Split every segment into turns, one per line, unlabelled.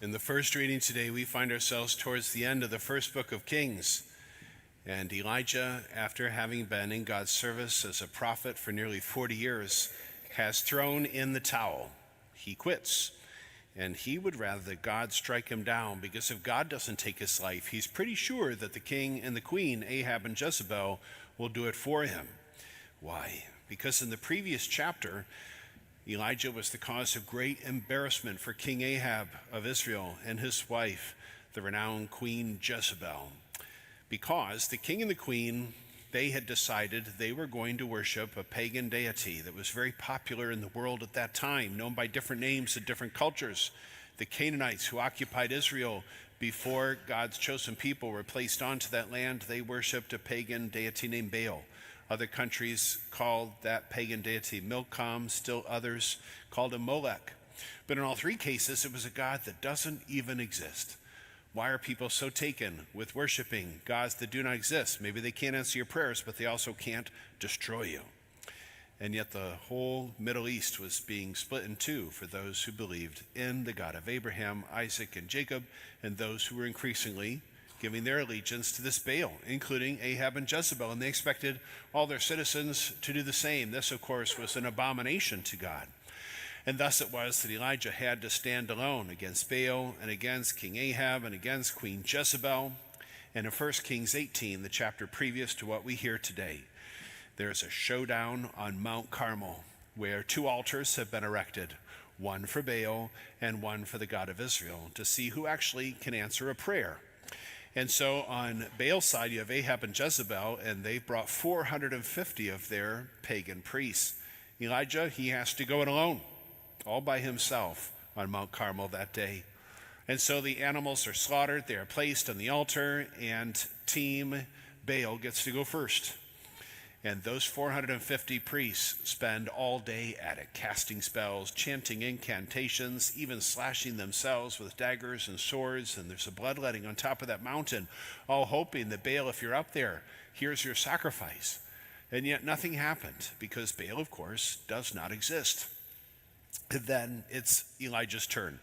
In the first reading today, we find ourselves towards the end of the first book of Kings. And Elijah, after having been in God's service as a prophet for nearly 40 years, has thrown in the towel. He quits. And he would rather that God strike him down, because if God doesn't take his life, he's pretty sure that the king and the queen, Ahab and Jezebel, will do it for him. Why? Because in the previous chapter, Elijah was the cause of great embarrassment for King Ahab of Israel and his wife, the renowned Queen Jezebel, because the king and the queen, they had decided they were going to worship a pagan deity that was very popular in the world at that time, known by different names in different cultures. The Canaanites, who occupied Israel before God's chosen people were placed onto that land, they worshiped a pagan deity named Baal. Other countries called that pagan deity Milcom, still others called him Molech. But in all three cases, it was a god that doesn't even exist. Why are people so taken with worshiping gods that do not exist? Maybe they can't answer your prayers, but they also can't destroy you. And yet the whole Middle East was being split in two for those who believed in the God of Abraham, Isaac, and Jacob, and those who were increasingly giving their allegiance to this Baal, including Ahab and Jezebel, and they expected all their citizens to do the same. This, of course, was an abomination to God. And thus it was that Elijah had to stand alone against Baal and against King Ahab and against Queen Jezebel. And in 1 Kings 18, the chapter previous to what we hear today, there's a showdown on Mount Carmel where two altars have been erected, one for Baal and one for the God of Israel, to see who actually can answer a prayer. And so on Baal's side, you have Ahab and Jezebel, and they've brought 450 of their pagan priests. Elijah, he has to go it alone, all by himself on Mount Carmel that day. And so the animals are slaughtered, they are placed on the altar, and Team Baal gets to go first. And those 450 priests spend all day at it, casting spells, chanting incantations, even slashing themselves with daggers and swords, and there's a bloodletting on top of that mountain, all hoping that Baal, if you're up there, here's your sacrifice. And yet nothing happened, because Baal, of course, does not exist. And then it's Elijah's turn.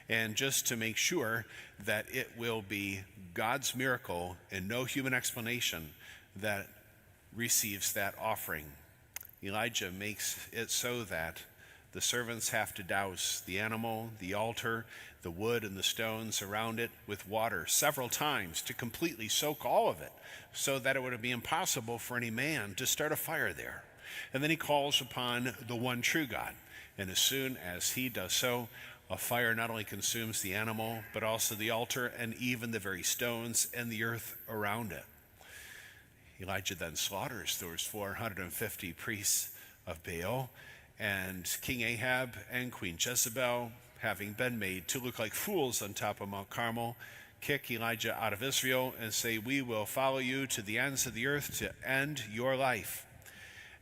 And just to make sure that it will be God's miracle and no human explanation that receives that offering, Elijah makes it so that the servants have to douse the animal, the altar, the wood, and the stones around it with water several times to completely soak all of it, so that it would be impossible for any man to start a fire there. And then he calls upon the one true God. And as soon as he does so, a fire not only consumes the animal, but also the altar and even the very stones and the earth around it. Elijah then slaughters those 450 priests of Baal, and King Ahab and Queen Jezebel, having been made to look like fools on top of Mount Carmel, kick Elijah out of Israel and say, "We will follow you to the ends of the earth to end your life."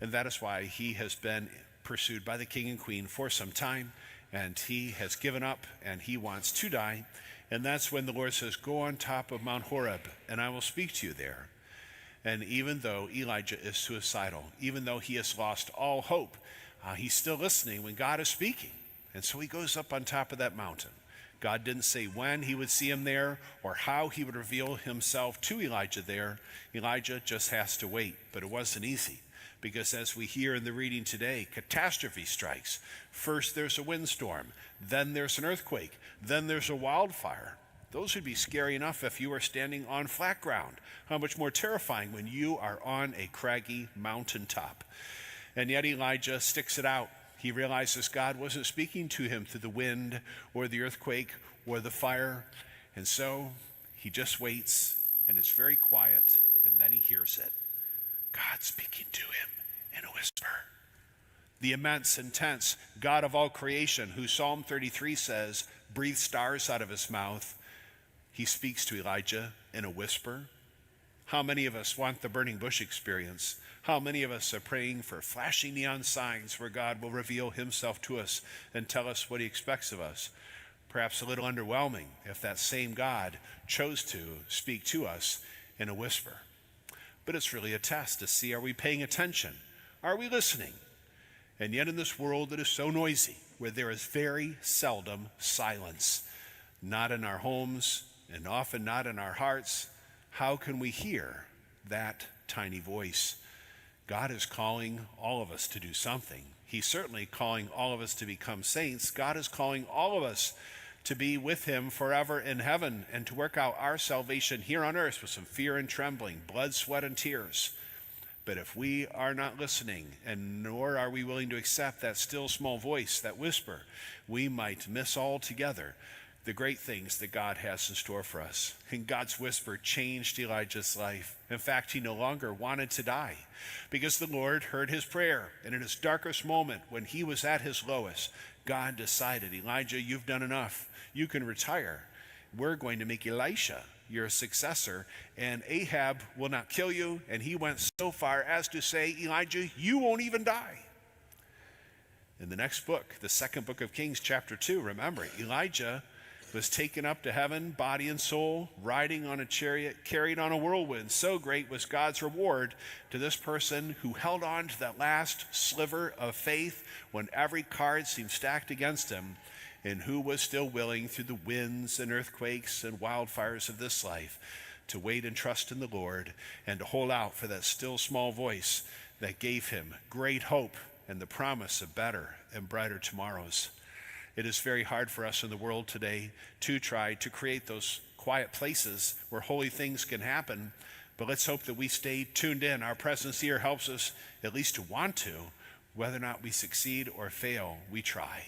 And that is why he has been pursued by the king and queen for some time, and he has given up and he wants to die. And that's when the Lord says, "Go on top of Mount Horeb and I will speak to you there." And even though Elijah is suicidal, even though he has lost all hope, he's still listening when God is speaking. And so he goes up on top of that mountain. God didn't say when he would see him there or how he would reveal himself to Elijah there. Elijah just has to wait. But it wasn't easy, because as we hear in the reading today, catastrophe strikes. First there's a windstorm, then there's an earthquake, then there's a wildfire. Those would be scary enough if you were standing on flat ground. How much more terrifying when you are on a craggy mountaintop. And yet Elijah sticks it out. He realizes God wasn't speaking to him through the wind or the earthquake or the fire. And so he just waits, and it's very quiet, and then he hears it. God speaking to him in a whisper. The immense, intense God of all creation, who Psalm 33 says breathed stars out of his mouth, he speaks to Elijah in a whisper. How many of us want the burning bush experience? How many of us are praying for flashing neon signs where God will reveal himself to us and tell us what he expects of us? Perhaps a little underwhelming if that same God chose to speak to us in a whisper. But it's really a test to see, are we paying attention? Are we listening? And yet in this world that is so noisy, where there is very seldom silence, not in our homes, and often not in our hearts, how can we hear that tiny voice? God is calling all of us to do something. He's certainly calling all of us to become saints. God is calling all of us to be with him forever in heaven and to work out our salvation here on earth with some fear and trembling, blood, sweat, and tears. But if we are not listening, and nor are we willing to accept that still small voice, that whisper, we might miss altogether the great things that God has in store for us. And God's whisper changed Elijah's life. In fact, he no longer wanted to die because the Lord heard his prayer. And in his darkest moment, when he was at his lowest, God decided, Elijah, you've done enough. You can retire. We're going to make Elisha your successor, and Ahab will not kill you. And he went so far as to say, Elijah, you won't even die. In the next book, the second book of Kings, chapter 2, remember, Elijah was taken up to heaven, body and soul, riding on a chariot, carried on a whirlwind. So great was God's reward to this person who held on to that last sliver of faith when every card seemed stacked against him, and who was still willing through the winds and earthquakes and wildfires of this life to wait and trust in the Lord and to hold out for that still small voice that gave him great hope and the promise of better and brighter tomorrows. It is very hard for us in the world today to try to create those quiet places where holy things can happen, but let's hope that we stay tuned in. Our presence here helps us at least to want to. Whether or not we succeed or fail, we try.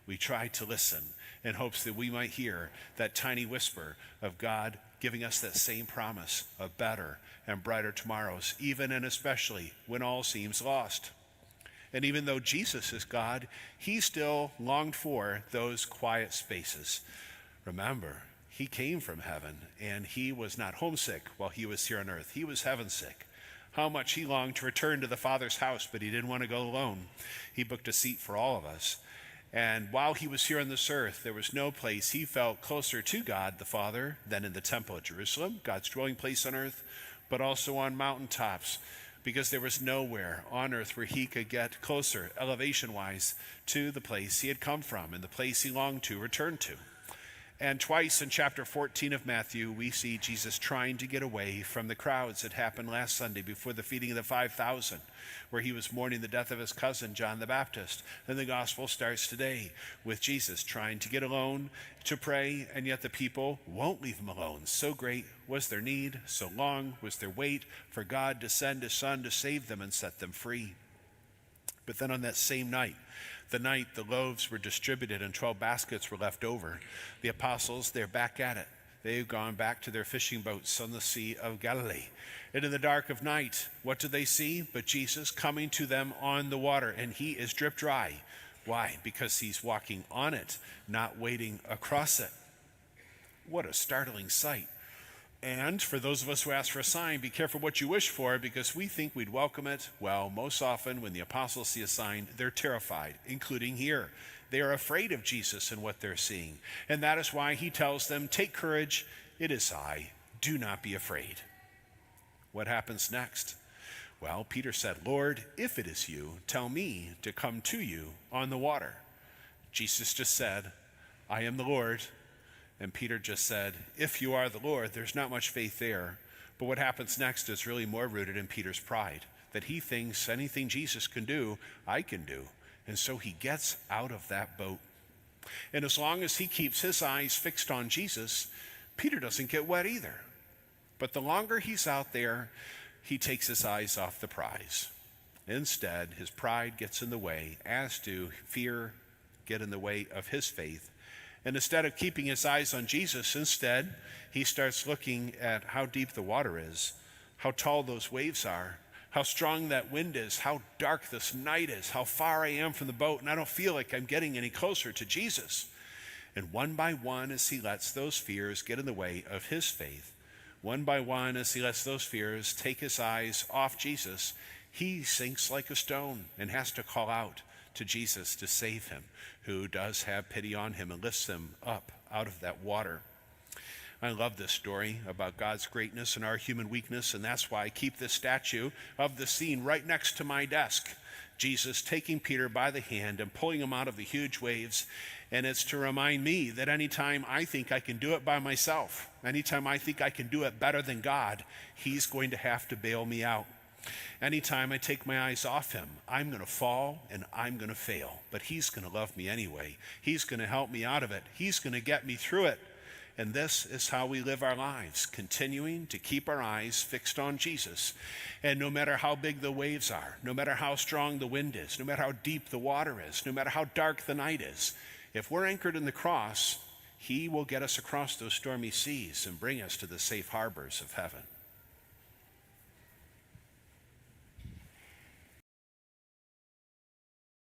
We try to listen in hopes that we might hear that tiny whisper of God giving us that same promise of better and brighter tomorrows, even and especially when all seems lost. And even though Jesus is God, he still longed for those quiet spaces. Remember, he came from heaven, and he was not homesick while he was here on earth. He was heaven sick. How much he longed to return to the Father's house, but he didn't want to go alone. He booked a seat for all of us. And while he was here on this earth, there was no place he felt closer to God the Father than in the temple at Jerusalem, God's dwelling place on earth, but also on mountaintops, because there was nowhere on earth where he could get closer, elevation-wise, to the place he had come from and the place he longed to return to. And twice in chapter 14 of Matthew, we see Jesus trying to get away from the crowds. It happened last Sunday before the feeding of the 5,000, where he was mourning the death of his cousin, John the Baptist. And the gospel starts today with Jesus trying to get alone to pray, and yet the people won't leave him alone. So great was their need, so long was their wait for God to send his Son to save them and set them free. But then on that same night, the night the loaves were distributed and 12 baskets were left over, the apostles, they're back at it. They've gone back to their fishing boats on the Sea of Galilee. And in the dark of night, what do they see? But Jesus coming to them on the water, and he is drip dry. Why? Because he's walking on it, not wading across it. What a startling sight. And for those of us who ask for a sign, be careful what you wish for, because we think we'd welcome it. Well, most often when the apostles see a sign, they're terrified, including here. They are afraid of Jesus and what they're seeing. And that is why he tells them, take courage, it is I, do not be afraid. What happens next? Well, Peter said, Lord, if it is you, tell me to come to you on the water. Jesus just said, I am the Lord. And Peter just said, if you are the Lord. There's not much faith there. But what happens next is really more rooted in Peter's pride, that he thinks anything Jesus can do, I can do. And so he gets out of that boat. And as long as he keeps his eyes fixed on Jesus, Peter doesn't get wet either. But the longer he's out there, he takes his eyes off the prize. Instead, his pride gets in the way, as do fear get in the way of his faith. And instead of keeping his eyes on Jesus, instead, he starts looking at how deep the water is, how tall those waves are, how strong that wind is, how dark this night is, how far I am from the boat, and I don't feel like I'm getting any closer to Jesus. And one by one, as he lets those fears get in the way of his faith, one by one, as he lets those fears take his eyes off Jesus, he sinks like a stone and has to call out to Jesus to save him, who does have pity on him and lifts him up out of that water. I love this story about God's greatness and our human weakness, and that's why I keep this statue of the scene right next to my desk. Jesus taking Peter by the hand and pulling him out of the huge waves. And it's to remind me that anytime I think I can do it by myself, anytime I think I can do it better than God, he's going to have to bail me out. Anytime I take my eyes off him, I'm going to fall and I'm going to fail. But he's going to love me anyway. He's going to help me out of it. He's going to get me through it. And this is how we live our lives, continuing to keep our eyes fixed on Jesus. And no matter how big the waves are, no matter how strong the wind is, no matter how deep the water is, no matter how dark the night is, if we're anchored in the cross, he will get us across those stormy seas and bring us to the safe harbors of heaven.